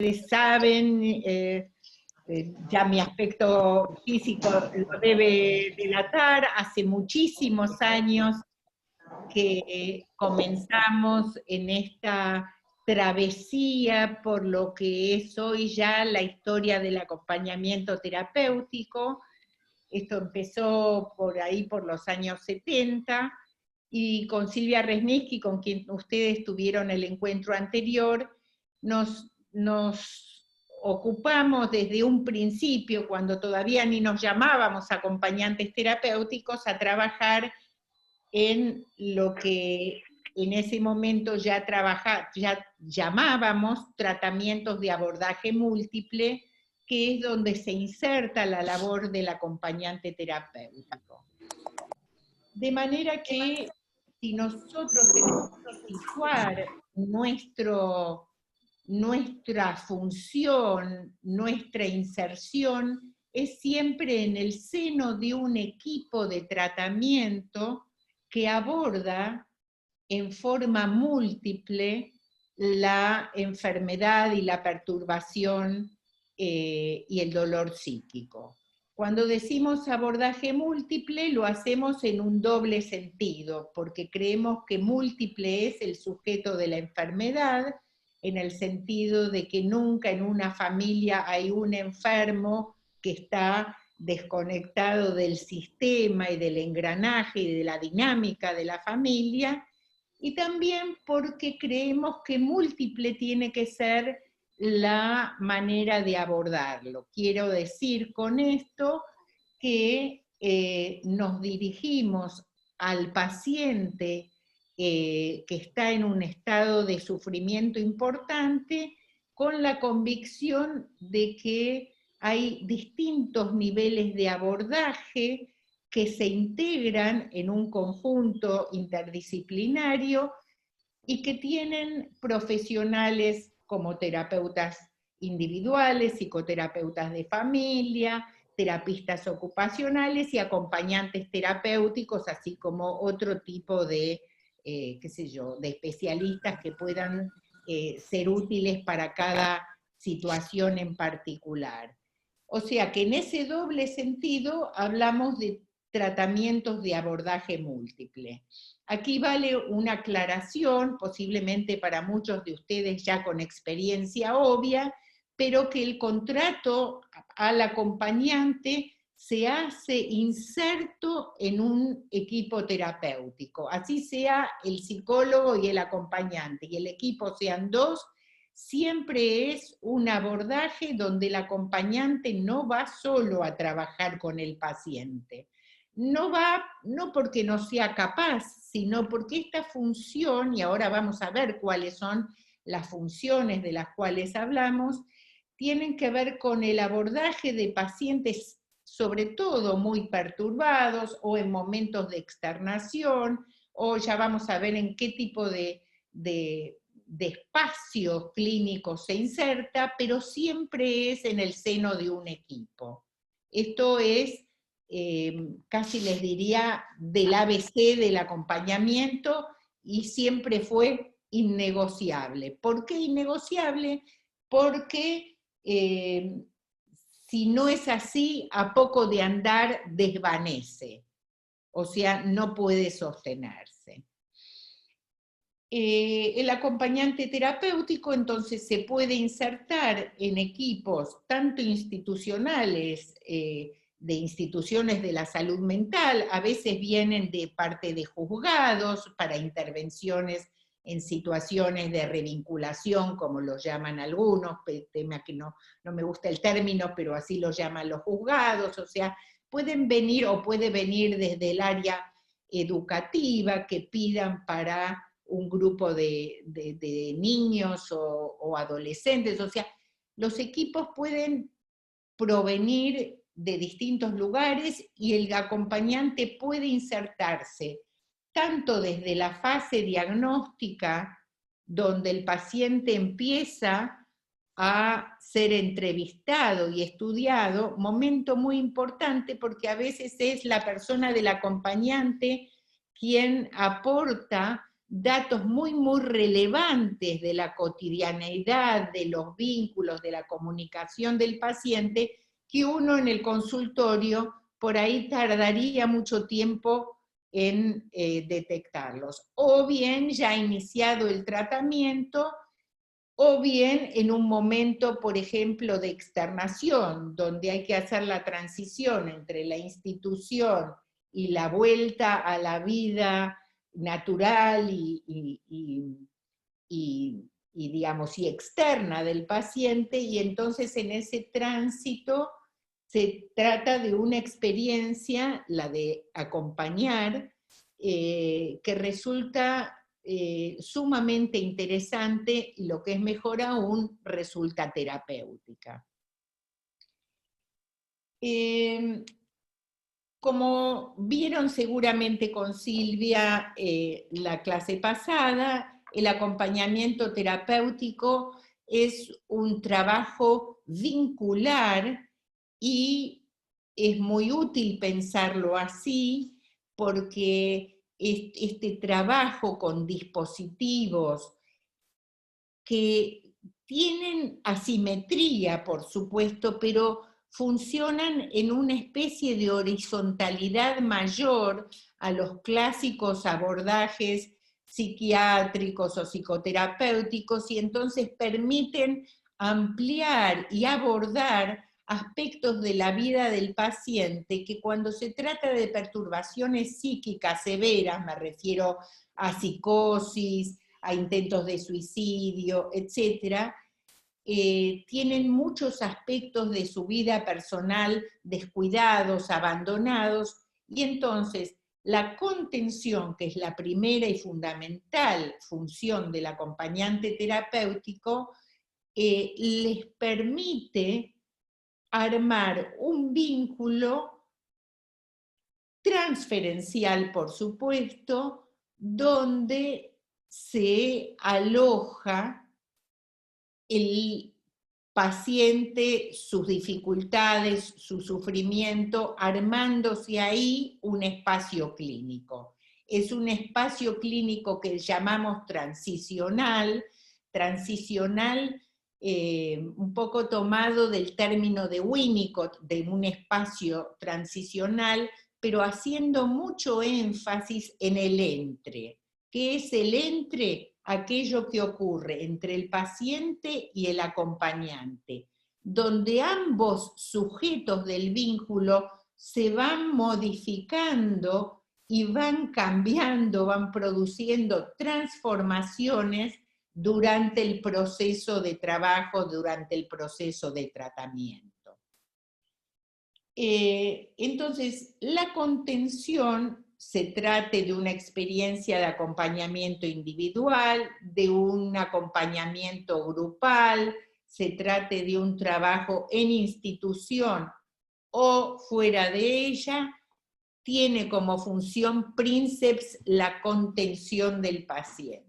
ustedes saben, ya mi aspecto físico lo debe delatar, hace muchísimos años que comenzamos en esta travesía por lo que es hoy ya la historia del acompañamiento terapéutico. Esto empezó por ahí por los años 70, y con Silvia Resniski, con quien ustedes tuvieron el encuentro anterior, nos ocupamos desde un principio, cuando todavía ni nos llamábamos acompañantes terapéuticos, a trabajar en lo que en ese momento ya llamábamos tratamientos de abordaje múltiple, que es donde se inserta la labor del acompañante terapéutico. De manera que si nosotros tenemos que situar nuestra función, nuestra inserción, es siempre en el seno de un equipo de tratamiento que aborda en forma múltiple la enfermedad y la perturbación y el dolor psíquico. Cuando decimos abordaje múltiple, lo hacemos en un doble sentido, porque creemos que múltiple es el sujeto de la enfermedad, en el sentido de que nunca en una familia hay un enfermo que está desconectado del sistema y del engranaje y de la dinámica de la familia, y también porque creemos que múltiple tiene que ser la manera de abordarlo. Quiero decir con esto que nos dirigimos al paciente que está en un estado de sufrimiento importante, con la convicción de que hay distintos niveles de abordaje que se integran en un conjunto interdisciplinario y que tienen profesionales como terapeutas individuales, psicoterapeutas de familia, terapistas ocupacionales y acompañantes terapéuticos, así como otro tipo de, qué sé yo, de especialistas que puedan ser útiles para cada situación en particular. O sea que en ese doble sentido hablamos de tratamientos de abordaje múltiple. Aquí vale una aclaración, posiblemente para muchos de ustedes ya con experiencia obvia, pero que el contrato al acompañante se hace inserto en un equipo terapéutico, así sea el psicólogo y el acompañante, y el equipo sean dos, siempre es un abordaje donde el acompañante no va solo a trabajar con el paciente. No va, no porque no sea capaz, sino porque esta función, y ahora vamos a ver cuáles son las funciones de las cuales hablamos, tienen que ver con el abordaje de pacientes, sobre todo muy perturbados, o en momentos de externación, o ya vamos a ver en qué tipo de espacio clínico se inserta, pero siempre es en el seno de un equipo. Esto es, casi les diría, del ABC del acompañamiento, y siempre fue innegociable. ¿Por qué innegociable? Porque si no es así, a poco de andar desvanece, o sea, no puede sostenerse. El acompañante terapéutico entonces se puede insertar en equipos tanto institucionales, de instituciones de la salud mental, a veces vienen de parte de juzgados para intervenciones en situaciones de revinculación, como lo llaman algunos, tema que no me gusta el término, pero así lo llaman los juzgados, o sea, pueden venir o puede venir desde el área educativa que pidan para un grupo de niños o adolescentes, o sea, los equipos pueden provenir de distintos lugares y el acompañante puede insertarse tanto desde la fase diagnóstica, donde el paciente empieza a ser entrevistado y estudiado, momento muy importante porque a veces es la persona del acompañante quien aporta datos muy, muy relevantes de la cotidianeidad, de los vínculos, de la comunicación del paciente, que uno en el consultorio por ahí tardaría mucho tiempo en detectarlos. O bien ya iniciado el tratamiento, o bien en un momento, por ejemplo, de externación, donde hay que hacer la transición entre la institución y la vuelta a la vida natural digamos, y externa del paciente, y entonces en ese tránsito se trata de una experiencia, la de acompañar, que resulta sumamente interesante, y lo que es mejor aún, resulta terapéutica. Como vieron seguramente con Silvia la clase pasada, el acompañamiento terapéutico es un trabajo vincular y es muy útil pensarlo así porque este trabajo con dispositivos que tienen asimetría, por supuesto, pero funcionan en una especie de horizontalidad mayor a los clásicos abordajes psiquiátricos o psicoterapéuticos, y entonces permiten ampliar y abordar aspectos de la vida del paciente que, cuando se trata de perturbaciones psíquicas severas, me refiero a psicosis, a intentos de suicidio, etcétera, tienen muchos aspectos de su vida personal descuidados, abandonados, y entonces la contención, que es la primera y fundamental función del acompañante terapéutico, les permite armar un vínculo transferencial, por supuesto, donde se aloja el paciente, sus dificultades, su sufrimiento, armándose ahí un espacio clínico. Es un espacio clínico que llamamos transicional, un poco tomado del término de Winnicott, de un espacio transicional, pero haciendo mucho énfasis en el entre. ¿Qué es el entre? Aquello que ocurre entre el paciente y el acompañante, donde ambos sujetos del vínculo se van modificando y van cambiando, van produciendo transformaciones durante el proceso de trabajo, durante el proceso de tratamiento. Entonces, la contención, se trate de una experiencia de acompañamiento individual, de un acompañamiento grupal, se trate de un trabajo en institución o fuera de ella, tiene como función princeps la contención del paciente.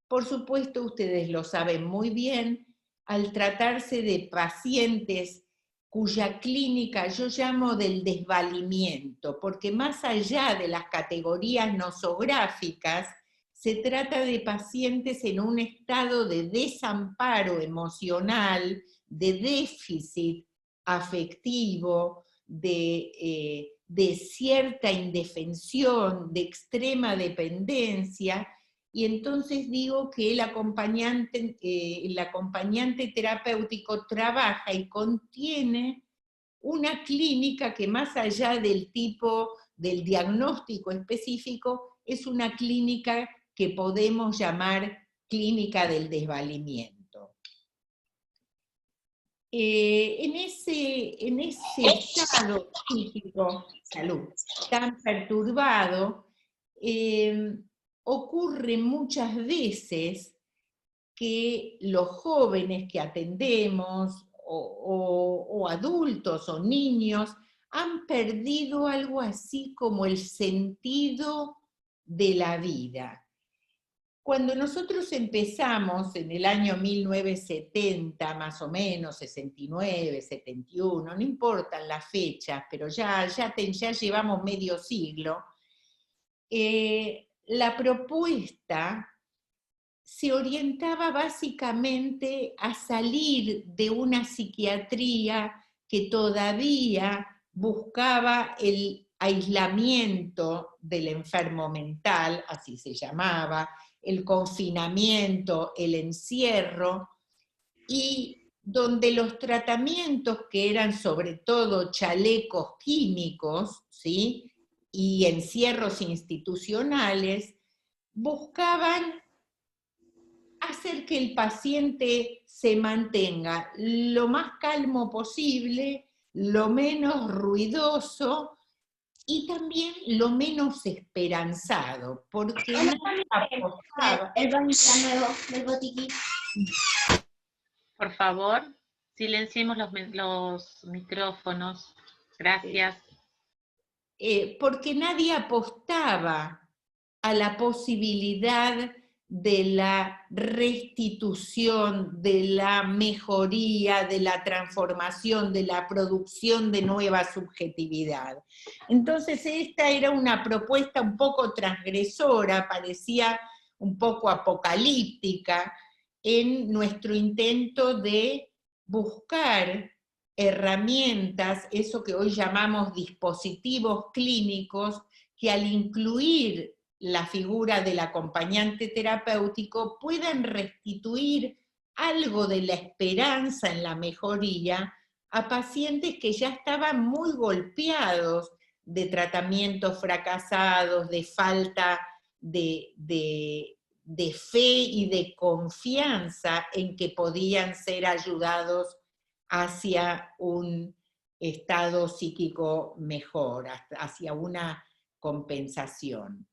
Por supuesto, ustedes lo saben muy bien, al tratarse de pacientes cuya clínica yo llamo del desvalimiento, porque más allá de las categorías nosográficas, se trata de pacientes en un estado de desamparo emocional, de déficit afectivo, de cierta indefensión, de extrema dependencia, y entonces digo que el acompañante terapéutico trabaja y contiene una clínica que, más allá del tipo del diagnóstico específico, es una clínica que podemos llamar clínica del desvalimiento. En ese estado psíquico, salud, tan perturbado, ocurre muchas veces que los jóvenes que atendemos, o adultos o niños, han perdido algo así como el sentido de la vida. Cuando nosotros empezamos en el año 1970, más o menos, 69, 71, no importan las fechas, pero ya llevamos medio siglo, la propuesta se orientaba básicamente a salir de una psiquiatría que todavía buscaba el aislamiento del enfermo mental, así se llamaba, el confinamiento, el encierro, y donde los tratamientos, que eran sobre todo chalecos químicos, ¿sí?, y encierros institucionales, buscaban hacer que el paciente se mantenga lo más calmo posible, lo menos ruidoso y también lo menos esperanzado, porque nadie apostaba. El bañista nuevo del botiquín. Por favor, silenciemos los micrófonos. Gracias. Porque nadie apostaba a la posibilidad de la restitución, de la mejoría, de la transformación, de la producción de nueva subjetividad. Entonces esta era una propuesta un poco transgresora, parecía un poco apocalíptica, en nuestro intento de buscar herramientas, eso que hoy llamamos dispositivos clínicos, que al incluir la figura del acompañante terapéutico puedan restituir algo de la esperanza en la mejoría a pacientes que ya estaban muy golpeados de tratamientos fracasados, de falta de fe y de confianza en que podían ser ayudados hacia un estado psíquico mejor, hacia una compensación.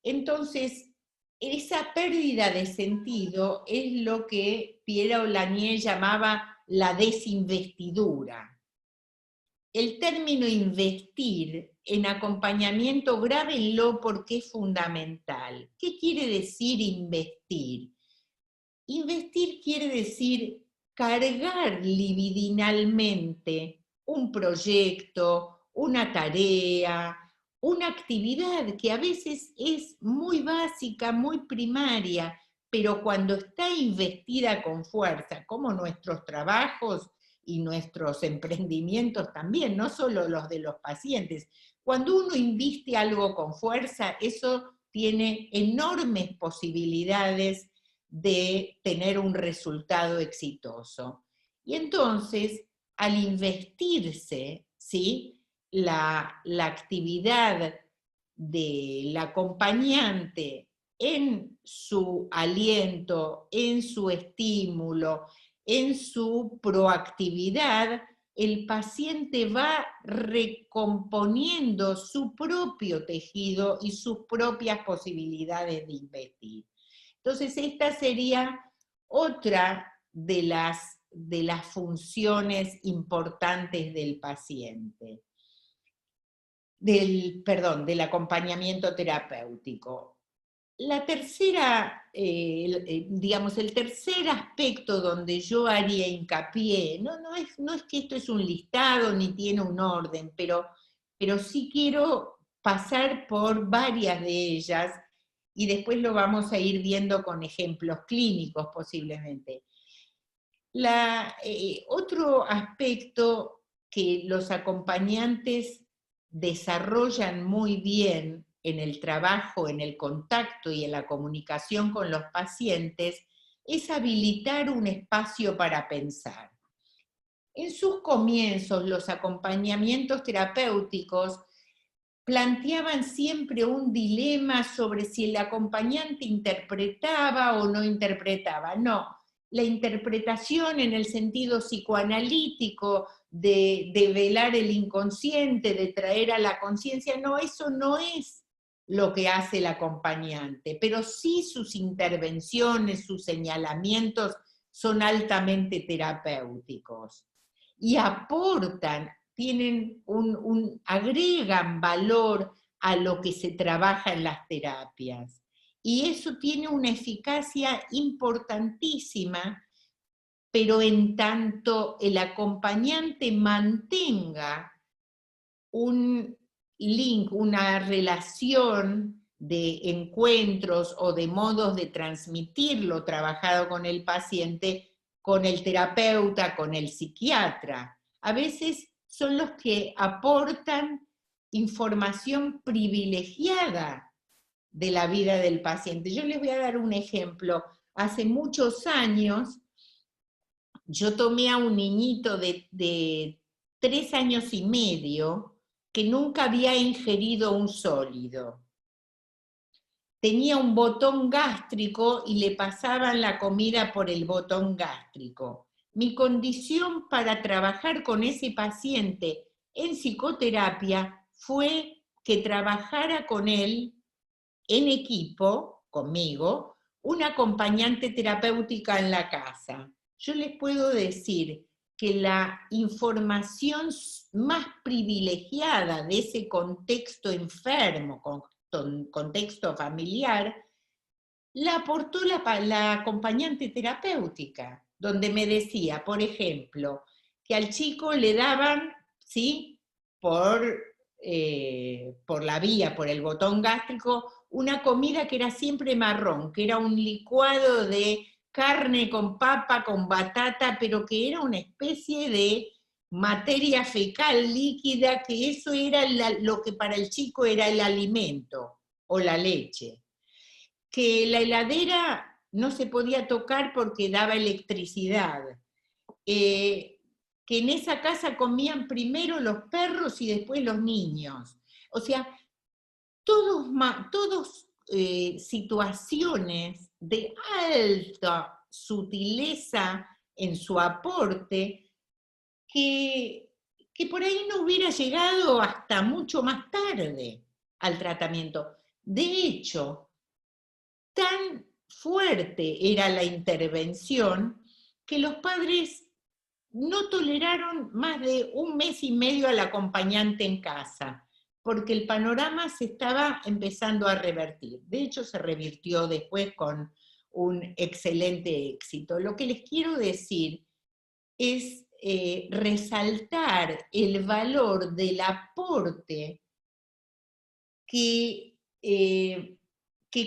Entonces, esa pérdida de sentido es lo que Pierre Aulagnier llamaba la desinvestidura. El término investir en acompañamiento, grábenlo porque es fundamental. ¿Qué quiere decir investir? Investir quiere decir cargar libidinalmente un proyecto, una tarea, una actividad que a veces es muy básica, muy primaria, pero cuando está investida con fuerza, como nuestros trabajos y nuestros emprendimientos también, no solo los de los pacientes, cuando uno inviste algo con fuerza, eso tiene enormes posibilidades de tener un resultado exitoso. Y entonces, al investirse, ¿sí?, la actividad del acompañante en su aliento, en su estímulo, en su proactividad, el paciente va recomponiendo su propio tejido y sus propias posibilidades de investir. Entonces, esta sería otra de las funciones importantes del paciente, del acompañamiento terapéutico. La tercera, digamos, el tercer aspecto donde yo haría hincapié, no es que esto es un listado ni tiene un orden, pero sí quiero pasar por varias de ellas y después lo vamos a ir viendo con ejemplos clínicos posiblemente. Otro aspecto que los acompañantes desarrollan muy bien en el trabajo, en el contacto y en la comunicación con los pacientes es habilitar un espacio para pensar. En sus comienzos, los acompañamientos terapéuticos planteaban siempre un dilema sobre si el acompañante interpretaba o no interpretaba. No, la interpretación en el sentido psicoanalítico de velar el inconsciente, de traer a la conciencia, no, eso no es lo que hace el acompañante, pero sí sus intervenciones, sus señalamientos son altamente terapéuticos y aportan, agregan valor a lo que se trabaja en las terapias. Y eso tiene una eficacia importantísima, pero en tanto el acompañante mantenga un link, una relación de encuentros o de modos de transmitir lo trabajado con el paciente, con el terapeuta, con el psiquiatra. A veces son los que aportan información privilegiada de la vida del paciente. Yo les voy a dar un ejemplo. Hace muchos años, yo tomé a un niñito de 3 años y medio que nunca había ingerido un sólido. Tenía un botón gástrico y le pasaban la comida por el botón gástrico. Mi condición para trabajar con ese paciente en psicoterapia fue que trabajara con él en equipo, conmigo, una acompañante terapéutica en la casa. Yo les puedo decir que la información más privilegiada de ese contexto enfermo, contexto familiar, la aportó la acompañante terapéutica, donde me decía, por ejemplo, que al chico le daban, ¿sí?, por la vía, por el botón gástrico, una comida que era siempre marrón, que era un licuado de carne con papa, con batata, pero que era una especie de materia fecal líquida, que eso era lo que para el chico era el alimento, o la leche. Que la heladera no se podía tocar porque daba electricidad. Que en esa casa comían primero los perros y después los niños. O sea, todos situaciones de alta sutileza en su aporte que por ahí no hubiera llegado hasta mucho más tarde al tratamiento. De hecho, tan fuerte era la intervención que los padres no toleraron más de 1 mes y medio al acompañante en casa, porque el panorama se estaba empezando a revertir. De hecho, se revirtió después con un excelente éxito. Lo que les quiero decir es resaltar el valor del aporte que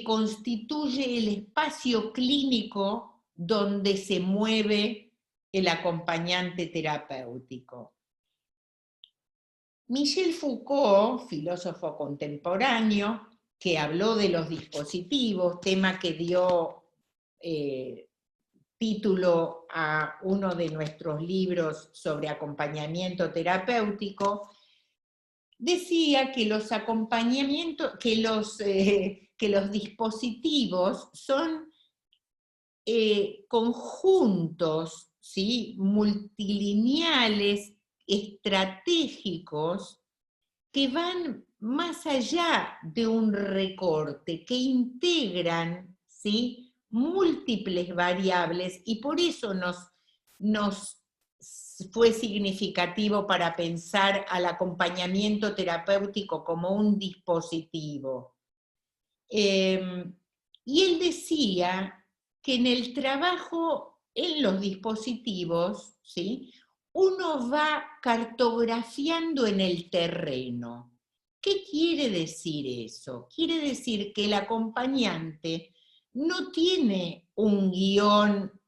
constituye el espacio clínico donde se mueve el acompañante terapéutico. Michel Foucault, filósofo contemporáneo, que habló de los dispositivos, tema que dio título a uno de nuestros libros sobre acompañamiento terapéutico, decía que los acompañamientos, que los dispositivos son conjuntos, ¿sí?, multilineales, estratégicos, que van más allá de un recorte, que integran, ¿sí?, múltiples variables, y por eso nos fue significativo para pensar al acompañamiento terapéutico como un dispositivo. Y él decía que en el trabajo en los dispositivos, ¿sí?, uno va cartografiando en el terreno. ¿Qué quiere decir eso? Quiere decir que el acompañante no tiene un guión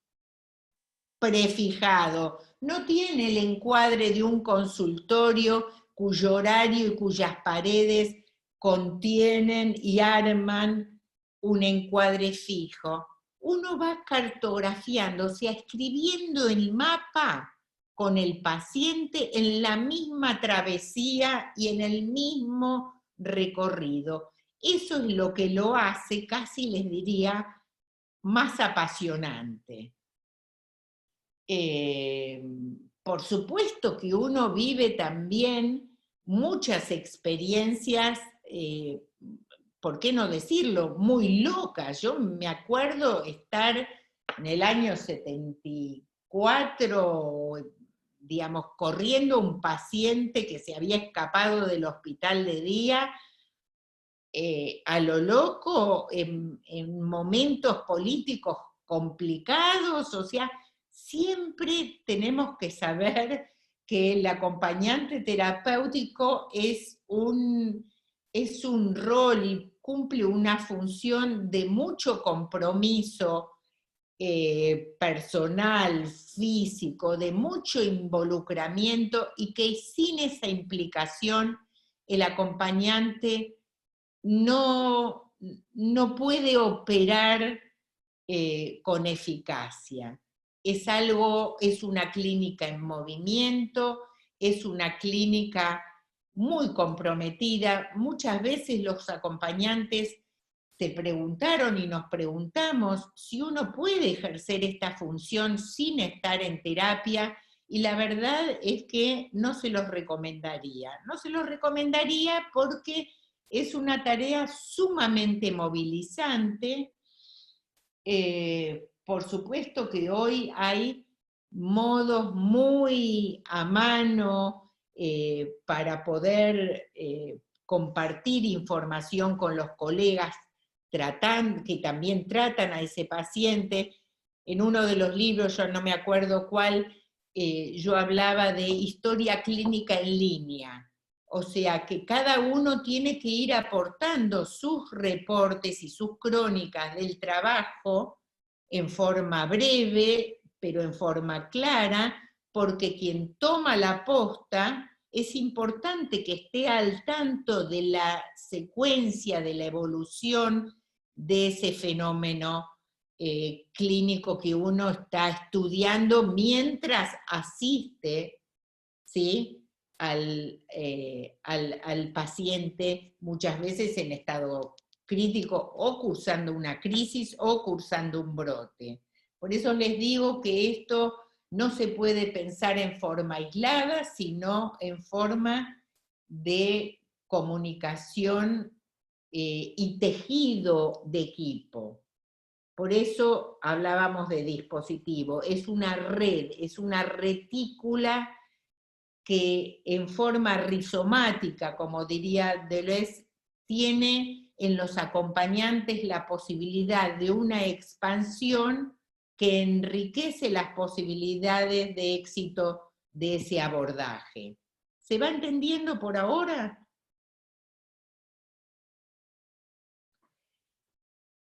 prefijado, no tiene el encuadre de un consultorio cuyo horario y cuyas paredes contienen y arman un encuadre fijo. Uno va cartografiando, o sea, escribiendo el mapa con el paciente en la misma travesía y en el mismo recorrido. Eso es lo que lo hace, casi les diría, más apasionante. Por supuesto que uno vive también muchas experiencias, ¿por qué no decirlo?, muy locas. Yo me acuerdo estar en el año 74, digamos, corriendo un paciente que se había escapado del hospital de día, a lo loco, en momentos políticos complicados, o sea, siempre tenemos que saber que el acompañante terapéutico es un es un rol y cumple una función de mucho compromiso personal, físico, de mucho involucramiento, y que sin esa implicación el acompañante no puede operar con eficacia. Es una clínica en movimiento, es una clínica muy comprometida. Muchas veces los acompañantes se preguntaron y nos preguntamos si uno puede ejercer esta función sin estar en terapia, y la verdad es que no se los recomendaría. No se los recomendaría porque es una tarea sumamente movilizante. Por supuesto que hoy hay modos muy a mano para poder compartir información con los colegas que también tratan a ese paciente. En uno de los libros, yo no me acuerdo cuál, yo hablaba de historia clínica en línea. O sea, que cada uno tiene que ir aportando sus reportes y sus crónicas del trabajo en forma breve, pero en forma clara, porque quien toma la posta es importante que esté al tanto de la secuencia, de la evolución de ese fenómeno clínico que uno está estudiando mientras asiste, ¿sí?, al paciente, muchas veces en estado crítico, o cursando una crisis, o cursando un brote. Por eso les digo que esto no se puede pensar en forma aislada, sino en forma de comunicación y tejido de equipo. Por eso hablábamos de dispositivo. Es una red, es una retícula que en forma rizomática, como diría Deleuze, tiene en los acompañantes la posibilidad de una expansión que enriquece las posibilidades de éxito de ese abordaje. ¿Se va entendiendo por ahora?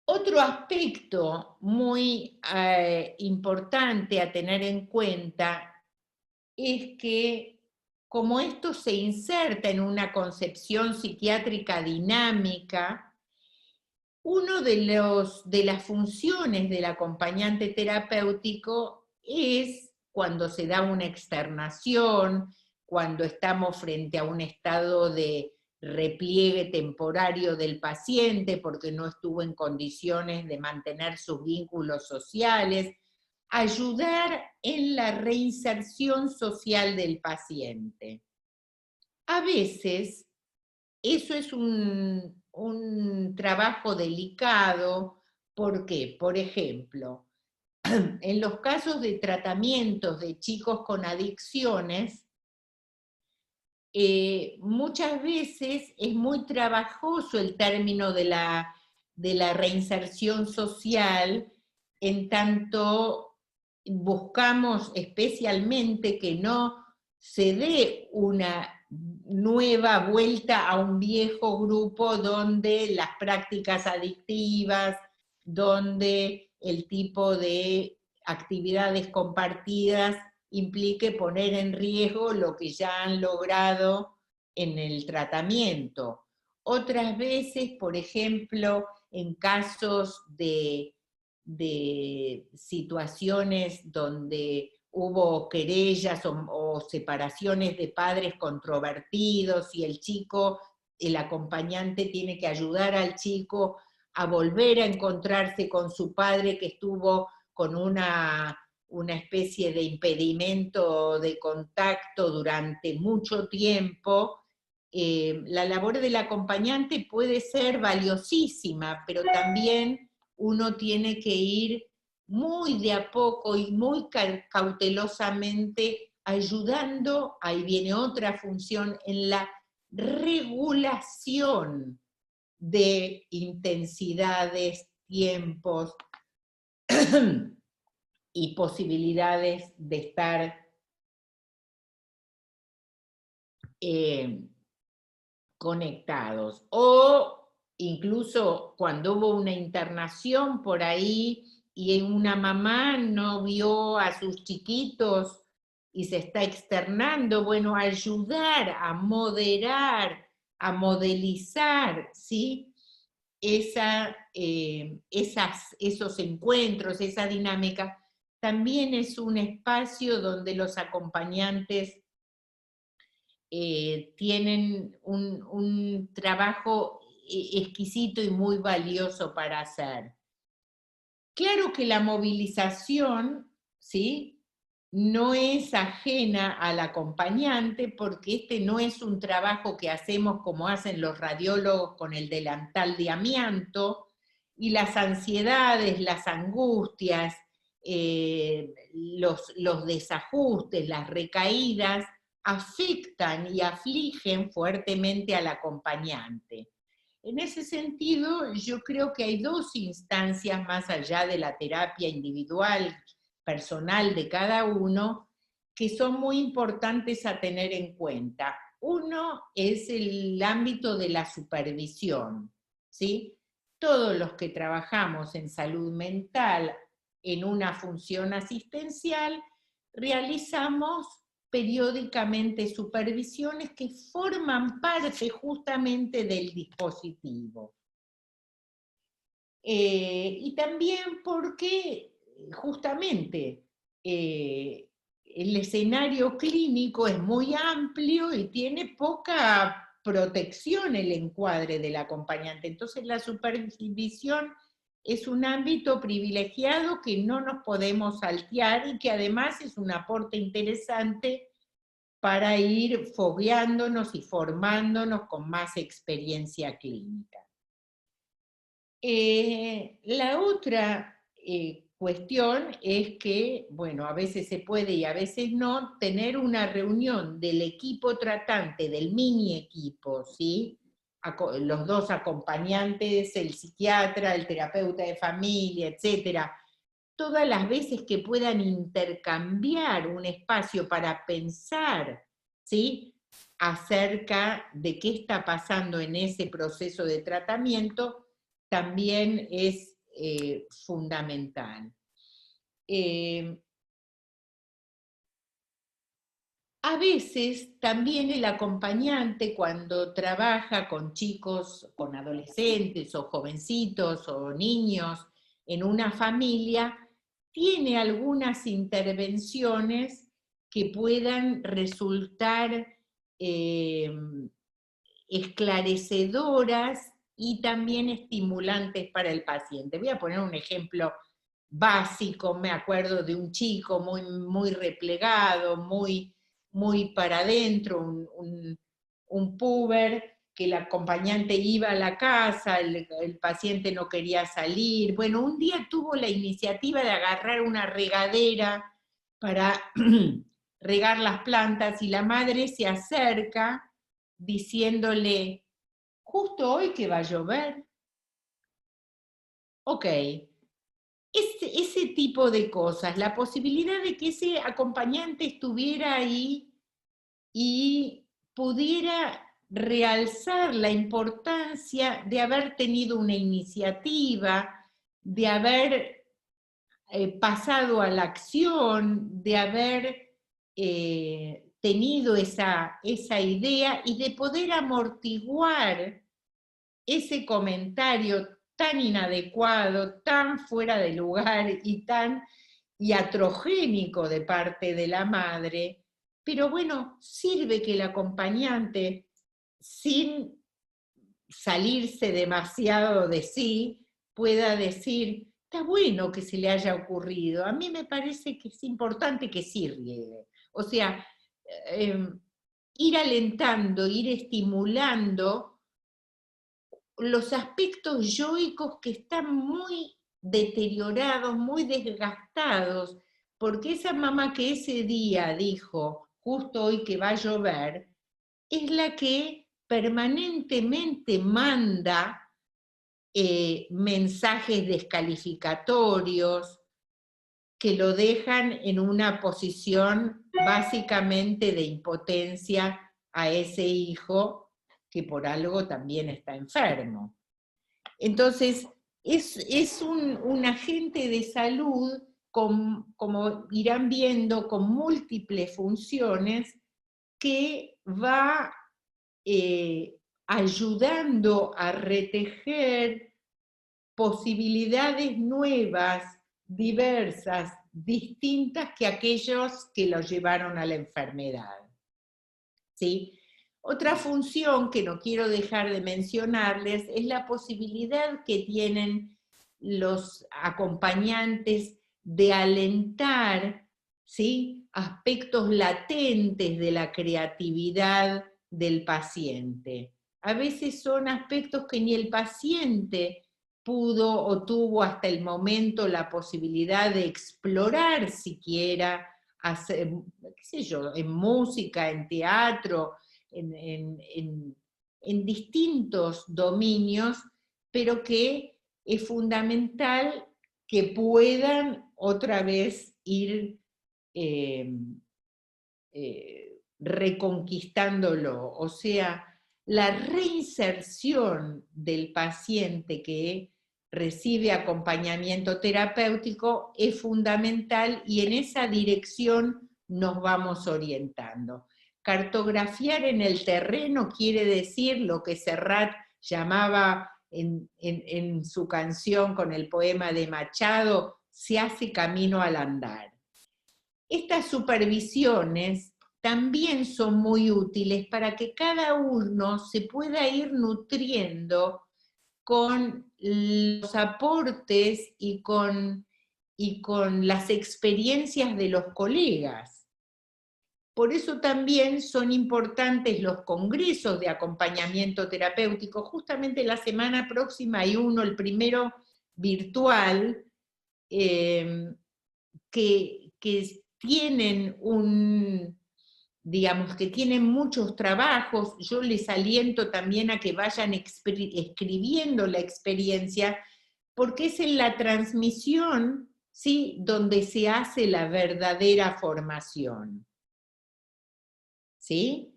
Otro aspecto muy importante a tener en cuenta es que, como esto se inserta en una concepción psiquiátrica dinámica, uno de las funciones del acompañante terapéutico es, cuando se da una externación, cuando estamos frente a un estado de repliegue temporario del paciente porque no estuvo en condiciones de mantener sus vínculos sociales, ayudar en la reinserción social del paciente. A veces eso es un trabajo delicado. ¿Por qué? Por ejemplo, en los casos de tratamientos de chicos con adicciones, muchas veces es muy trabajoso el término de la reinserción social, en tanto buscamos especialmente que no se dé una nueva vuelta a un viejo grupo donde las prácticas adictivas, donde el tipo de actividades compartidas implique poner en riesgo lo que ya han logrado en el tratamiento. Otras veces, por ejemplo, en casos de situaciones donde hubo querellas o separaciones de padres controvertidos y el acompañante tiene que ayudar al chico a volver a encontrarse con su padre que estuvo con una especie de impedimento de contacto durante mucho tiempo. La labor del acompañante puede ser valiosísima, pero también uno tiene que ir muy de a poco y muy cautelosamente ayudando, ahí viene otra función, en la regulación de intensidades, tiempos y posibilidades de estar conectados. O incluso cuando hubo una internación por ahí y una mamá no vio a sus chiquitos y se está externando, bueno, ayudar a moderar, a modelizar, ¿sí? Esos encuentros, esa dinámica, también es un espacio donde los acompañantes tienen un trabajo exquisito y muy valioso para hacer. Claro que la movilización, ¿sí?, no es ajena al acompañante, porque este no es un trabajo que hacemos como hacen los radiólogos con el delantal de amianto, y las ansiedades, las angustias, los desajustes, las recaídas, afectan y afligen fuertemente al acompañante. En ese sentido, yo creo que hay dos instancias más allá de la terapia individual, personal de cada uno, que son muy importantes a tener en cuenta. Uno es el ámbito de la supervisión, ¿sí? Todos los que trabajamos en salud mental en una función asistencial, realizamos periódicamente supervisiones que forman parte justamente del dispositivo. Y también porque justamente el escenario clínico es muy amplio y tiene poca protección el encuadre del acompañante. Entonces la supervisión es un ámbito privilegiado que no nos podemos saltear y que además es un aporte interesante para ir fogueándonos y formándonos con más experiencia clínica. La otra cuestión es que, bueno, a veces se puede y a veces no, tener una reunión del equipo tratante, del mini equipo, ¿sí? Los dos acompañantes, el psiquiatra, el terapeuta de familia, etcétera, todas las veces que puedan intercambiar un espacio para pensar, ¿sí?, acerca de qué está pasando en ese proceso de tratamiento, también es fundamental. A veces también el acompañante, cuando trabaja con chicos, con adolescentes o jovencitos o niños en una familia, tiene algunas intervenciones que puedan resultar esclarecedoras y también estimulantes para el paciente. Voy a poner un ejemplo básico. Me acuerdo de un chico muy, muy replegado, muy para adentro, un puber, que el acompañante iba a la casa, el paciente no quería salir. Bueno, un día tuvo la iniciativa de agarrar una regadera para regar las plantas y la madre se acerca diciéndole, justo hoy que va a llover. Ok, ese tipo de cosas, la posibilidad de que ese acompañante estuviera ahí y pudiera realzar la importancia de haber tenido una iniciativa, de haber pasado a la acción, de haber tenido esa idea y de poder amortiguar ese comentario tan inadecuado, tan fuera de lugar y tan iatrogénico de parte de la madre. Pero bueno, sirve que el acompañante, sin salirse demasiado de sí, pueda decir, está bueno que se le haya ocurrido, a mí me parece que es importante que sí riegue. O sea, ir alentando, ir estimulando los aspectos yoicos que están muy deteriorados, muy desgastados, porque esa mamá que ese día dijo, justo hoy que va a llover, es la que permanentemente manda mensajes descalificatorios que lo dejan en una posición básicamente de impotencia a ese hijo que por algo también está enfermo. Entonces, es un agente de salud, como irán viendo, con múltiples funciones, que va ayudando a retejer posibilidades nuevas, diversas, distintas que aquellos que lo llevaron a la enfermedad. ¿Sí? Otra función que no quiero dejar de mencionarles es la posibilidad que tienen los acompañantes de alentar, ¿sí?, aspectos latentes de la creatividad del paciente. A veces son aspectos que ni el paciente pudo o tuvo hasta el momento la posibilidad de explorar siquiera, hacer, qué sé yo, en música, en teatro, en distintos dominios, pero que es fundamental que puedan otra vez ir reconquistándolo. O sea, la reinserción del paciente que recibe acompañamiento terapéutico es fundamental y en esa dirección nos vamos orientando. Cartografiar en el terreno quiere decir lo que Serrat llamaba en su canción con el poema de Machado, se hace camino al andar. Estas supervisiones también son muy útiles para que cada uno se pueda ir nutriendo con los aportes y con las experiencias de los colegas. Por eso también son importantes los congresos de acompañamiento terapéutico. Justamente la semana próxima hay uno, el primero virtual, que tienen digamos, que tienen muchos trabajos. Yo les aliento también a que vayan escribiendo la experiencia, porque es en la transmisión, ¿sí?, donde se hace la verdadera formación. ¿Sí?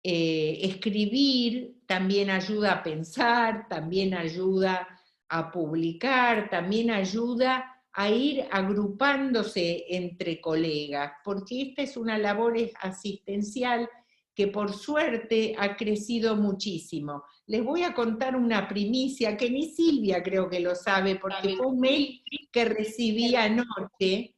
Escribir también ayuda a pensar, también ayuda a publicar, también ayuda a ir agrupándose entre colegas, porque esta es una labor asistencial que por suerte ha crecido muchísimo. Les voy a contar una primicia que ni Silvia creo que lo sabe, porque fue un mail que recibí anoche.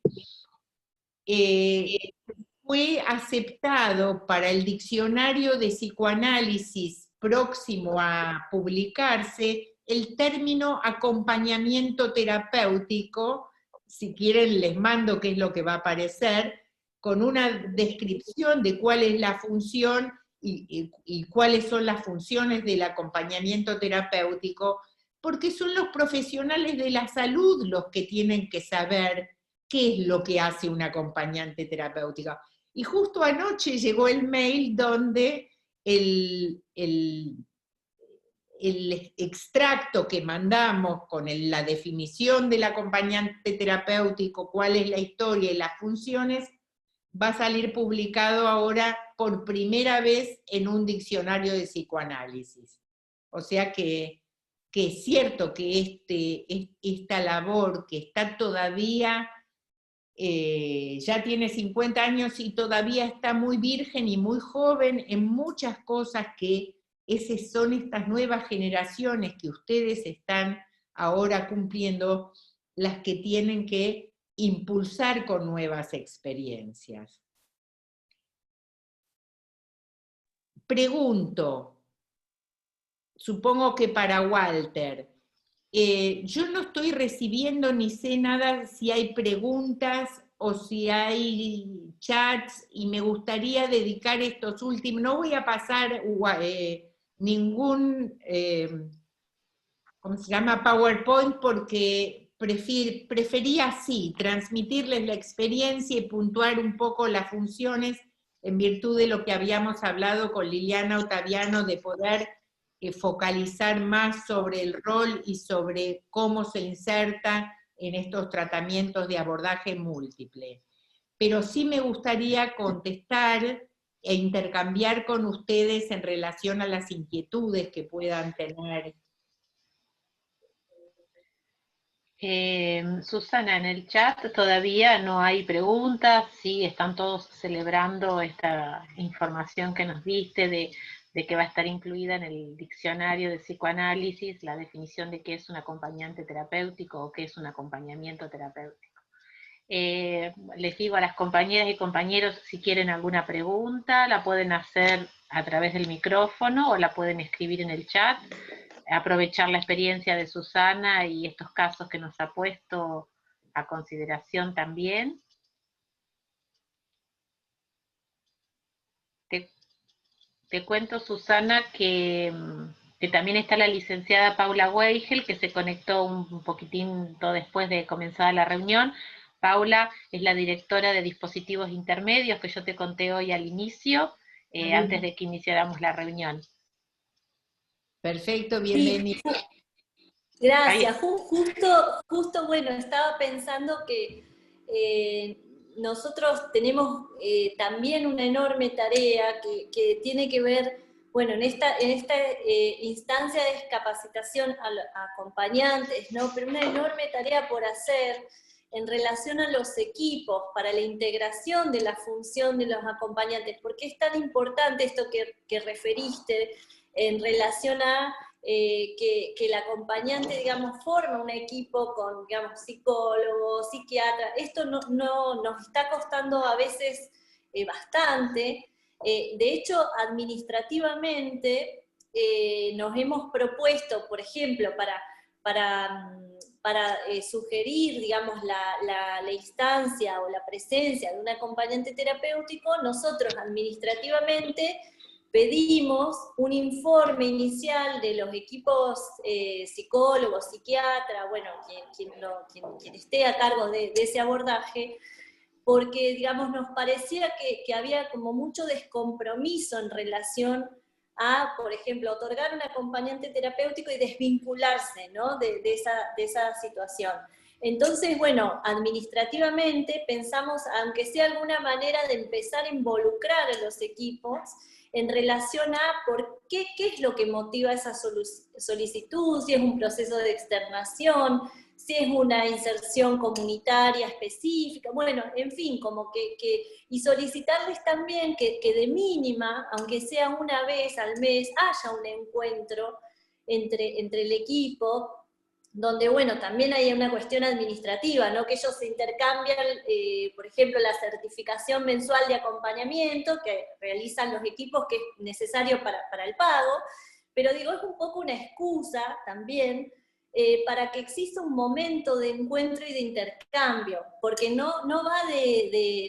Fue aceptado para el diccionario de psicoanálisis próximo a publicarse el término acompañamiento terapéutico. Si quieren les mando qué es lo que va a aparecer, con una descripción de cuál es la función y cuáles son las funciones del acompañamiento terapéutico, porque son los profesionales de la salud los que tienen que saber qué es lo que hace un acompañante terapéutico. Y justo anoche llegó el mail donde el extracto que mandamos con la definición del acompañante terapéutico, cuál es la historia y las funciones, va a salir publicado ahora por primera vez en un diccionario de psicoanálisis. O sea que es cierto que esta labor que está todavía, ya tiene 50 años y todavía está muy virgen y muy joven en muchas cosas que son estas nuevas generaciones que ustedes están ahora cumpliendo, las que tienen que impulsar con nuevas experiencias. Pregunto, supongo que para Walter, yo no estoy recibiendo ni sé nada si hay preguntas o si hay chats, y me gustaría dedicar estos últimos, no voy a pasar ningún, ¿cómo se llama?, PowerPoint, porque prefería así, transmitirles la experiencia y puntuar un poco las funciones en virtud de lo que habíamos hablado con Liliana Ottaviano, de poder focalizar más sobre el rol y sobre cómo se inserta en estos tratamientos de abordaje múltiple. Pero sí me gustaría contestar e intercambiar con ustedes en relación a las inquietudes que puedan tener. Susana, en el chat todavía no hay preguntas, sí, están todos celebrando esta información que nos diste de que va a estar incluida en el diccionario de psicoanálisis la definición de qué es un acompañante terapéutico o qué es un acompañamiento terapéutico. Les digo a las compañeras y compañeros, si quieren alguna pregunta, la pueden hacer a través del micrófono o la pueden escribir en el chat. Aprovechar la experiencia de Susana y estos casos que nos ha puesto a consideración también. Te cuento, Susana, que también está la licenciada Paula Weigel, que se conectó un poquitín después de comenzar la reunión. Paula es la directora de dispositivos intermedios que yo te conté hoy al inicio, antes de que iniciáramos la reunión. Perfecto, bienvenida. Sí, gracias. Justo, bueno, estaba pensando que nosotros tenemos también una enorme tarea que tiene que ver, bueno, en esta instancia de capacitación a acompañantes, ¿no? Pero una enorme tarea por hacer en relación a los equipos para la integración de la función de los acompañantes. ¿Por qué es tan importante esto que referiste en relación a que el acompañante, digamos, forma un equipo con, digamos, psicólogos, psiquiatras? Esto no nos está costando a veces bastante. De hecho, administrativamente nos hemos propuesto, por ejemplo, para sugerir, digamos, la instancia o la presencia de un acompañante terapéutico, nosotros administrativamente pedimos un informe inicial de los equipos psicólogos, psiquiatras, bueno, quien esté a cargo de ese abordaje, porque, digamos, nos parecía que había como mucho descompromiso en relación a, por ejemplo, otorgar un acompañante terapéutico y desvincularse, ¿no?, de esa situación. Entonces, bueno, administrativamente pensamos, aunque sea alguna manera de empezar a involucrar a los equipos en relación a qué es lo que motiva esa solicitud, si es un proceso de externación, si es una inserción comunitaria específica, bueno, en fin, como y solicitarles también que de mínima, aunque sea una vez al mes, haya un encuentro entre el equipo, donde, bueno, también hay una cuestión administrativa, ¿no?, que ellos se intercambian, por ejemplo, la certificación mensual de acompañamiento que realizan los equipos, que es necesario para el pago, pero digo, es un poco una excusa también para que exista un momento de encuentro y de intercambio, porque no va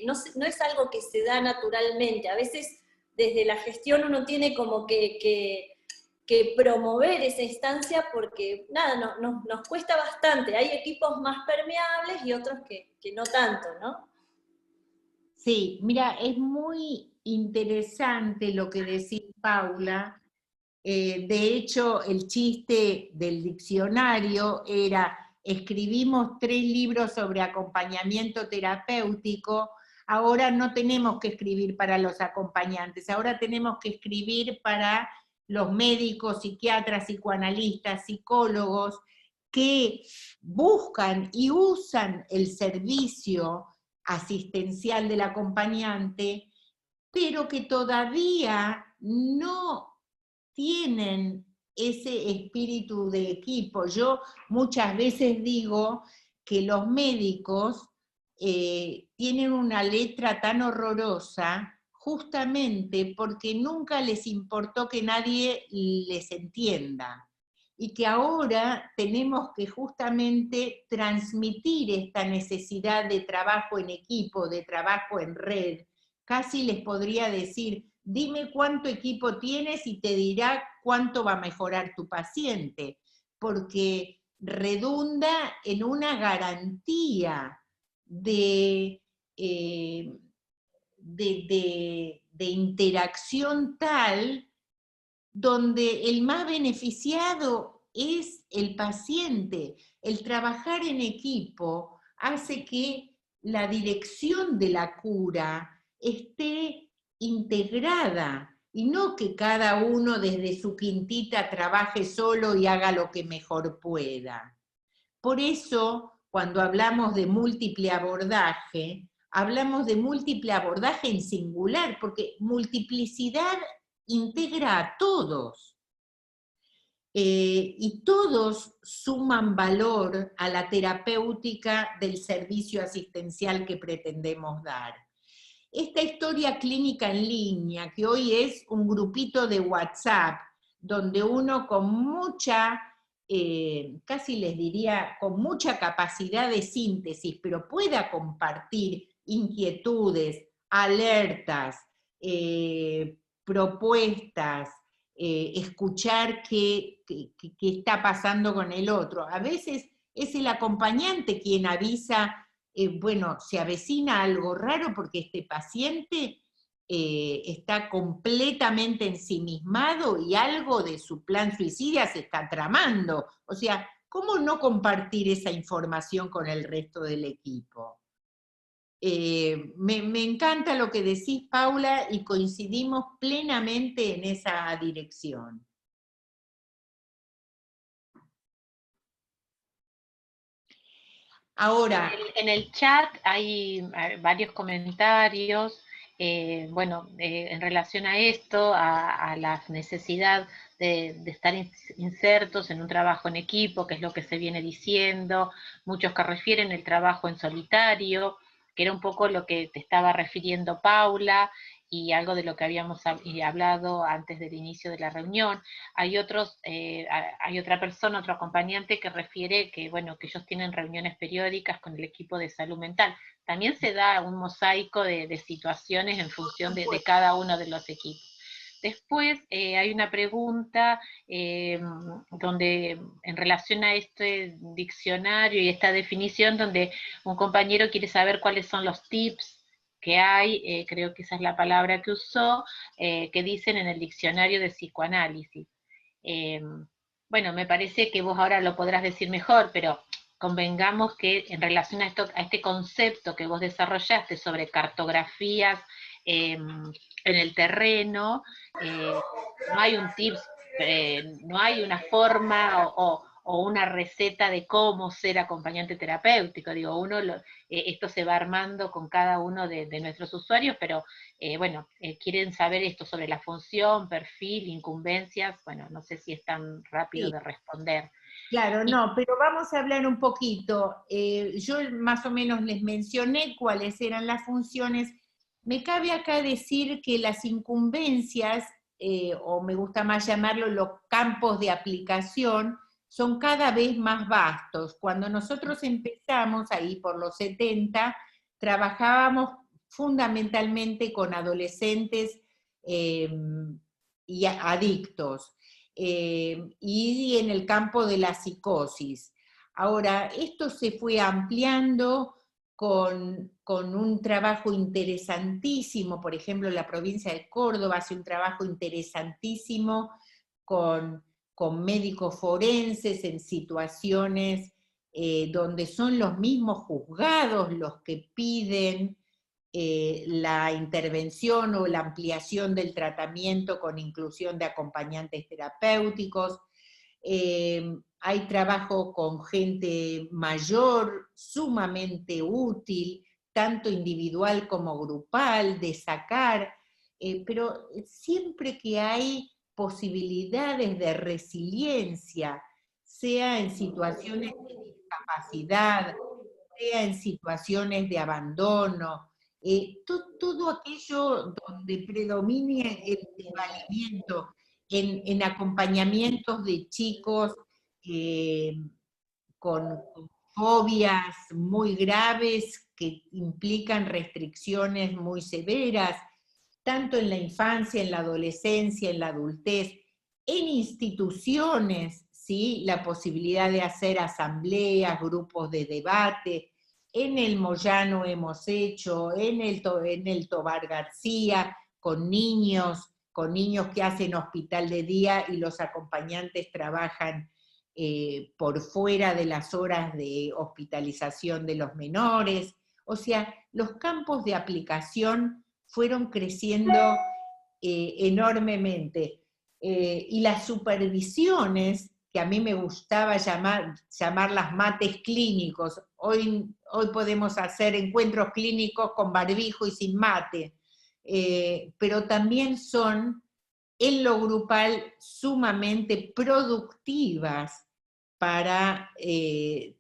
no es algo que se da naturalmente. A veces desde la gestión uno tiene como que promover esa instancia porque, nada, nos cuesta bastante. Hay equipos más permeables y otros que no tanto, ¿no? Sí, mira, es muy interesante lo que decís, Paula. De hecho, el chiste del diccionario era, escribimos 3 libros sobre acompañamiento terapéutico, ahora no tenemos que escribir para los acompañantes, ahora tenemos que escribir para los médicos, psiquiatras, psicoanalistas, psicólogos, que buscan y usan el servicio asistencial del acompañante, pero que todavía no tienen ese espíritu de equipo. Yo muchas veces digo que los médicos tienen una letra tan horrorosa justamente porque nunca les importó que nadie les entienda, y que ahora tenemos que justamente transmitir esta necesidad de trabajo en equipo, de trabajo en red. Casi les podría decir, dime cuánto equipo tienes y te dirá cuánto va a mejorar tu paciente, porque redunda en una garantía de interacción tal donde el más beneficiado es el paciente. El trabajar en equipo hace que la dirección de la cura esté integrada, y no que cada uno desde su quintita trabaje solo y haga lo que mejor pueda. Por eso, cuando hablamos de múltiple abordaje, hablamos de múltiple abordaje en singular, porque multiplicidad integra a todos. Y todos suman valor a la terapéutica del servicio asistencial que pretendemos dar. Esta historia clínica en línea, que hoy es un grupito de WhatsApp, donde uno con mucha, casi les diría, con mucha capacidad de síntesis, pero pueda compartir inquietudes, alertas, propuestas, escuchar qué está pasando con el otro. A veces es el acompañante quien avisa, bueno, se avecina algo raro porque este paciente está completamente ensimismado y algo de su plan suicida se está tramando. O sea, ¿cómo no compartir esa información con el resto del equipo? Me encanta lo que decís, Paula, y coincidimos plenamente en esa dirección. Ahora, en el chat hay varios comentarios, bueno, en relación a esto, a la necesidad de estar insertos en un trabajo en equipo, que es lo que se viene diciendo, muchos que refieren el trabajo en solitario, que era un poco lo que te estaba refiriendo Paula, y algo de lo que habíamos hablado antes del inicio de la reunión. Hay otra persona, otro acompañante que refiere que, bueno, que ellos tienen reuniones periódicas con el equipo de salud mental. También se da un mosaico de situaciones en función de cada uno de los equipos. Después hay una pregunta donde, en relación a este diccionario y esta definición, donde un compañero quiere saber cuáles son los tips que hay, creo que esa es la palabra que usó, que dicen en el diccionario de psicoanálisis. Bueno, me parece que vos ahora lo podrás decir mejor, pero convengamos que en relación a este concepto que vos desarrollaste sobre cartografías en el terreno, no hay un tips, no hay una forma o una receta de cómo ser acompañante terapéutico. Digo, esto se va armando con cada uno de nuestros usuarios, pero bueno, quieren saber esto sobre la función, perfil, incumbencias. Bueno, no sé si es tan rápido de responder. Claro, no, pero vamos a hablar un poquito. Yo más o menos les mencioné cuáles eran las funciones. Me cabe acá decir que las incumbencias, o me gusta más llamarlo los campos de aplicación, son cada vez más vastos. Cuando nosotros empezamos, ahí por los 70, trabajábamos fundamentalmente con adolescentes y adictos. Y en el campo de la psicosis. Ahora, esto se fue ampliando con un trabajo interesantísimo, por ejemplo, la provincia de Córdoba hace un trabajo interesantísimo con médicos forenses en situaciones donde son los mismos juzgados los que piden la intervención o la ampliación del tratamiento con inclusión de acompañantes terapéuticos. Hay trabajo con gente mayor, sumamente útil, tanto individual como grupal, de sacar, pero siempre que hay posibilidades de resiliencia, sea en situaciones de discapacidad, sea en situaciones de abandono, todo aquello donde predomine el desvalimiento, en acompañamientos de chicos con fobias muy graves que implican restricciones muy severas, tanto en la infancia, en la adolescencia, en la adultez, en instituciones, ¿sí? La posibilidad de hacer asambleas, grupos de debate. En el Moyano hemos hecho, en el Tobar García, con niños que hacen hospital de día y los acompañantes trabajan por fuera de las horas de hospitalización de los menores. O sea, los campos de aplicación fueron creciendo enormemente. Y las supervisiones, que a mí me gustaba llamarlas mates clínicos, hoy podemos hacer encuentros clínicos con barbijo y sin mate, pero también son en lo grupal sumamente productivas para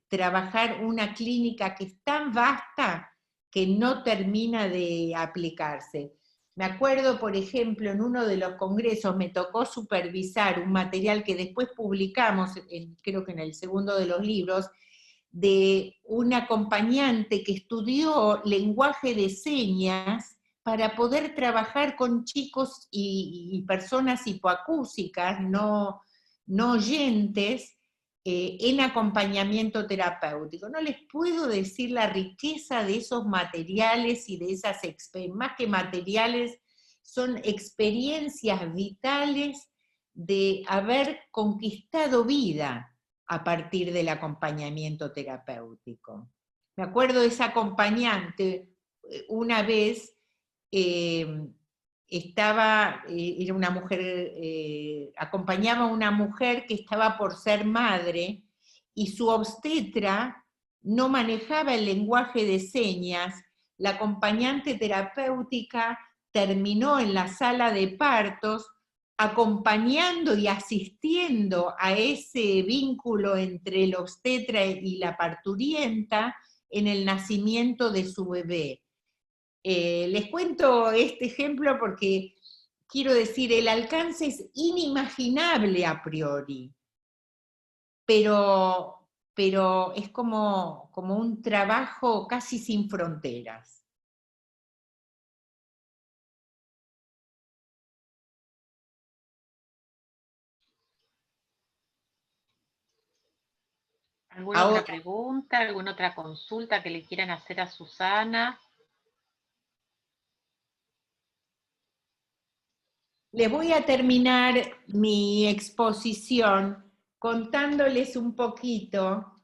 trabajar una clínica que es tan vasta que no termina de aplicarse. Me acuerdo, por ejemplo, en uno de los congresos me tocó supervisar un material que después publicamos, creo que en el segundo de los libros, de un acompañante que estudió lenguaje de señas para poder trabajar con chicos y personas hipoacúsicas, no oyentes, en acompañamiento terapéutico. No les puedo decir la riqueza de esos materiales y de esas más que materiales, son experiencias vitales de haber conquistado vida a partir del acompañamiento terapéutico. Me acuerdo de esa acompañante, una vez era una mujer, acompañaba a una mujer que estaba por ser madre, y su obstetra no manejaba el lenguaje de señas. La acompañante terapéutica terminó en la sala de partos acompañando y asistiendo a ese vínculo entre el obstetra y la parturienta en el nacimiento de su bebé. Les cuento este ejemplo porque quiero decir, el alcance es inimaginable a priori, pero es como un trabajo casi sin fronteras. ¿Alguna otra pregunta, alguna otra consulta que le quieran hacer a Susana? Les voy a terminar mi exposición contándoles un poquito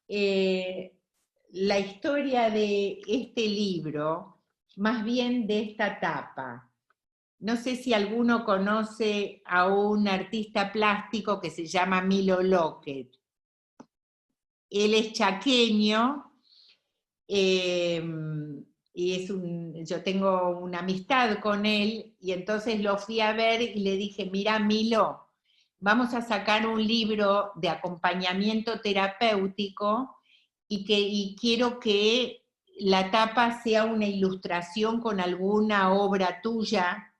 la historia de este libro, más bien de esta tapa. No sé si alguno conoce a un artista plástico que se llama Milo Lockett. Él es chaqueño, y yo tengo una amistad con él, y entonces lo fui a ver y le dije, mira Milo, vamos a sacar un libro de acompañamiento terapéutico y quiero que la tapa sea una ilustración con alguna obra tuya.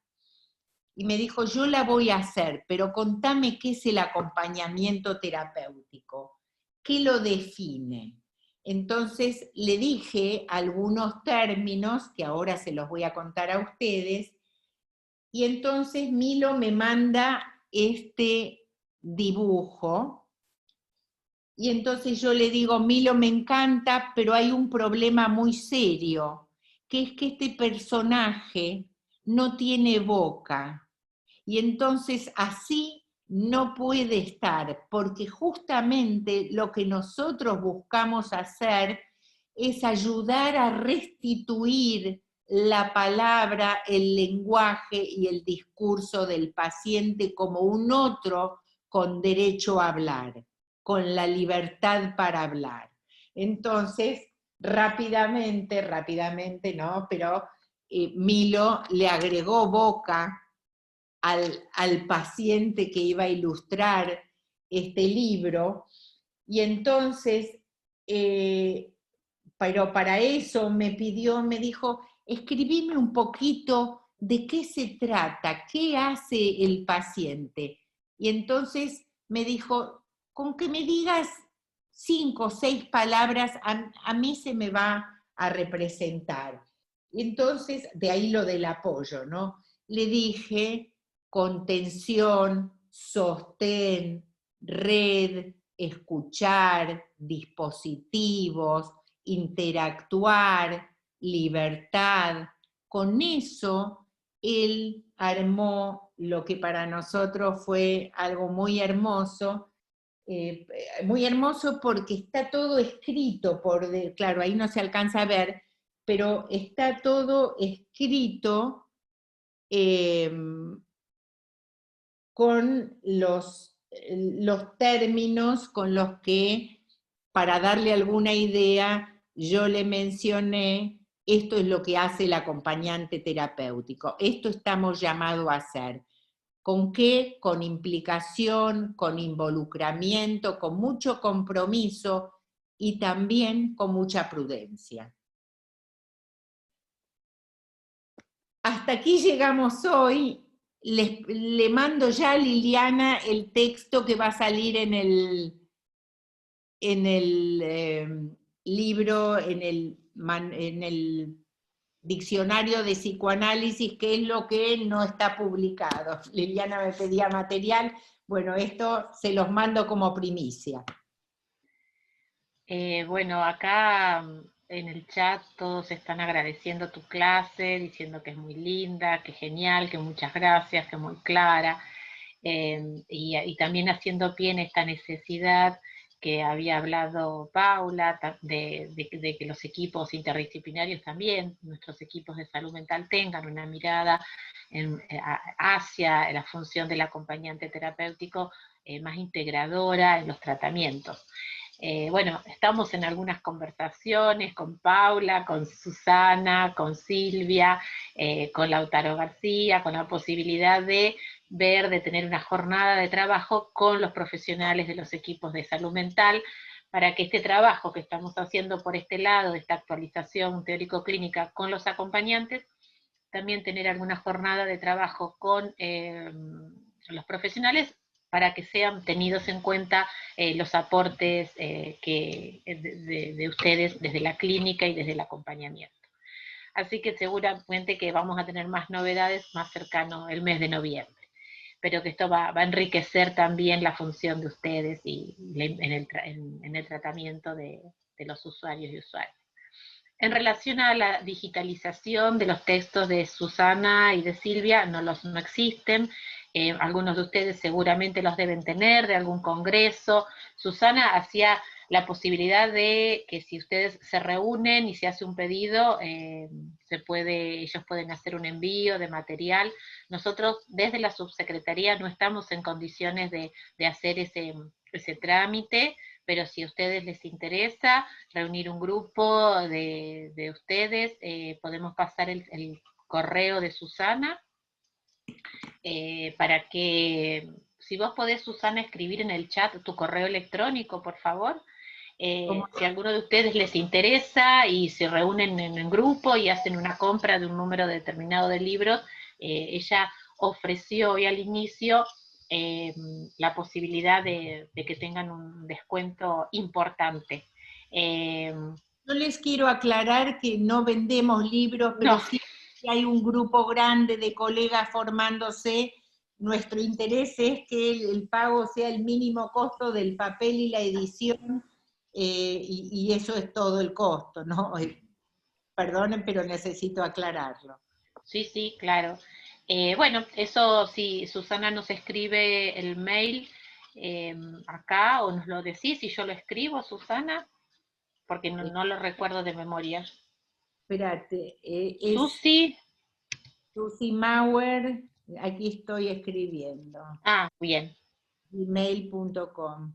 Y me dijo, yo la voy a hacer, pero contame qué es el acompañamiento terapéutico, qué lo define. Entonces le dije algunos términos que ahora se los voy a contar a ustedes, y entonces Milo me manda este dibujo, y entonces yo le digo, Milo, me encanta, pero hay un problema muy serio, que es que este personaje no tiene boca. Y entonces así no puede estar, porque justamente lo que nosotros buscamos hacer es ayudar a restituir la palabra, el lenguaje y el discurso del paciente como un otro con derecho a hablar, con la libertad para hablar. Entonces, rápidamente, ¿no? Pero Milo le agregó boca al paciente que iba a ilustrar este libro, y entonces, pero para eso me dijo, escribime un poquito de qué se trata, qué hace el paciente. Y entonces me dijo, con que me digas 5 o 6 palabras, a mí se me va a representar. Entonces, de ahí lo del apoyo, ¿no? Le dije, contención, sostén, red, escuchar, dispositivos, interactuar, libertad. Con eso, él armó lo que para nosotros fue algo muy hermoso porque está todo escrito, claro, ahí no se alcanza a ver, pero está todo escrito con los términos con los que, para darle alguna idea, yo le mencioné, esto es lo que hace el acompañante terapéutico, esto estamos llamados a hacer. ¿Con qué? Con implicación, con involucramiento, con mucho compromiso y también con mucha prudencia. Hasta aquí llegamos hoy. Le mando ya a Liliana el texto que va a salir en el libro, en el diccionario de psicoanálisis, que es lo que no está publicado. Liliana me pedía material, bueno, esto se los mando como primicia. Bueno, acá en el chat todos están agradeciendo tu clase, diciendo que es muy linda, que genial, que muchas gracias, que muy clara, y también haciendo pie en esta necesidad que había hablado Paula, de que los equipos interdisciplinarios también, nuestros equipos de salud mental, tengan una mirada hacia la función del acompañante terapéutico más integradora en los tratamientos. Bueno, estamos en algunas conversaciones con Paula, con Susana, con Silvia, con Lautaro García, con la posibilidad de tener una jornada de trabajo con los profesionales de los equipos de salud mental, para que este trabajo que estamos haciendo por este lado, de esta actualización teórico-clínica con los acompañantes, también tener alguna jornada de trabajo con los profesionales, para que sean tenidos en cuenta los aportes de ustedes desde la clínica y desde el acompañamiento. Así que seguramente que vamos a tener más novedades más cercano el mes de noviembre, pero que esto va a enriquecer también la función de ustedes en el tratamiento de los usuarios y usuarias. En relación a la digitalización de los textos de Susana y de Silvia, no existen. Algunos de ustedes seguramente los deben tener de algún congreso. Susana hacía la posibilidad de que si ustedes se reúnen y se hace un pedido, ellos pueden hacer un envío de material. Nosotros desde la subsecretaría no estamos en condiciones de hacer ese trámite, pero si a ustedes les interesa reunir un grupo de ustedes, podemos pasar el correo de Susana, para que, si vos podés, Susana, escribir en el chat tu correo electrónico, por favor. Si a alguno de ustedes les interesa y se reúnen en grupo y hacen una compra de un número determinado de libros, ella ofreció hoy al inicio la posibilidad de que tengan un descuento importante. Yo les quiero aclarar que no vendemos libros, pero no. sí que hay un grupo grande de colegas formándose. Nuestro interés es que el pago sea el mínimo costo del papel y la edición, y eso es todo el costo, ¿no? Perdonen, pero necesito aclararlo. Sí, claro. Bueno, eso si Susana nos escribe el mail acá, o nos lo decís, y yo lo escribo, Susana, porque no lo recuerdo de memoria. Espérate, Susi. Susi Mauer, aquí estoy escribiendo. Bien. Gmail.com.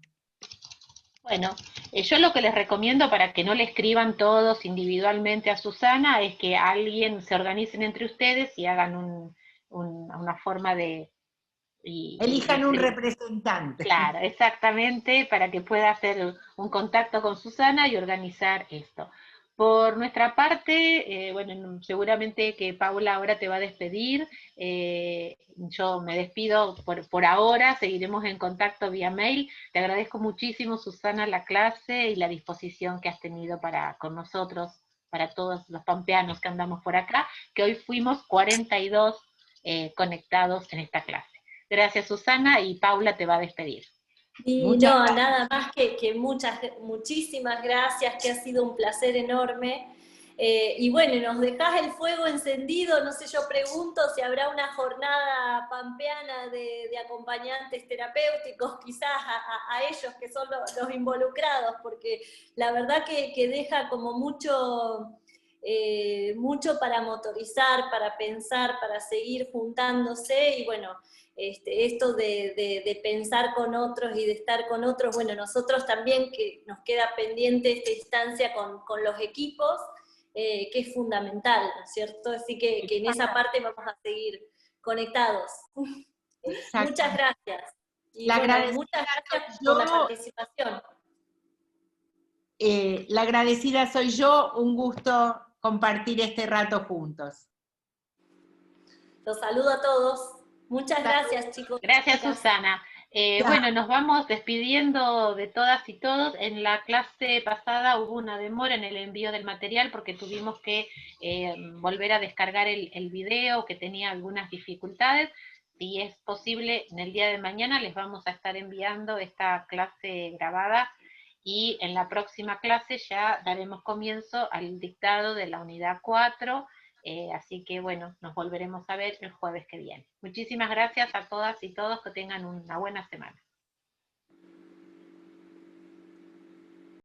Bueno, yo lo que les recomiendo, para que no le escriban todos individualmente a Susana, es que alguien se organicen entre ustedes y hagan una forma de... Elijan un representante. Claro, exactamente, para que pueda hacer un contacto con Susana y organizar esto. Por nuestra parte, bueno, seguramente que Paula ahora te va a despedir. Yo me despido por ahora, seguiremos en contacto vía mail. Te agradezco muchísimo, Susana, la clase y la disposición que has tenido con nosotros, para todos los pampeanos que andamos por acá, que hoy fuimos 42 conectados en esta clase. Gracias, Susana, y Paula te va a despedir. Y no, nada más que muchísimas gracias, que ha sido un placer enorme. Y bueno, nos dejás el fuego encendido. No sé, yo pregunto si habrá una jornada pampeana de acompañantes terapéuticos, quizás a ellos que son los involucrados, porque la verdad que deja como mucho mucho para motorizar, para pensar, para seguir juntándose, y bueno, esto de pensar con otros y de estar con otros, bueno, nosotros también que nos queda pendiente esta instancia con los equipos, que es fundamental, ¿no es cierto? Así que en esa parte vamos a seguir conectados. Exacto. Muchas gracias. Y La bueno, agradecida muchas gracias soy por la yo. participación. La agradecida soy yo, un gusto compartir este rato juntos. Los saludo a todos. Muchas gracias, chicos. Gracias, chicas. Susana. Bueno, nos vamos despidiendo de todas y todos. En la clase pasada hubo una demora en el envío del material porque tuvimos que volver a descargar el video, que tenía algunas dificultades. Si es posible, en el día de mañana les vamos a estar enviando esta clase grabada, y en la próxima clase ya daremos comienzo al dictado de la unidad 4. Así que bueno, nos volveremos a ver el jueves que viene. Muchísimas gracias a todas y todos, que tengan una buena semana.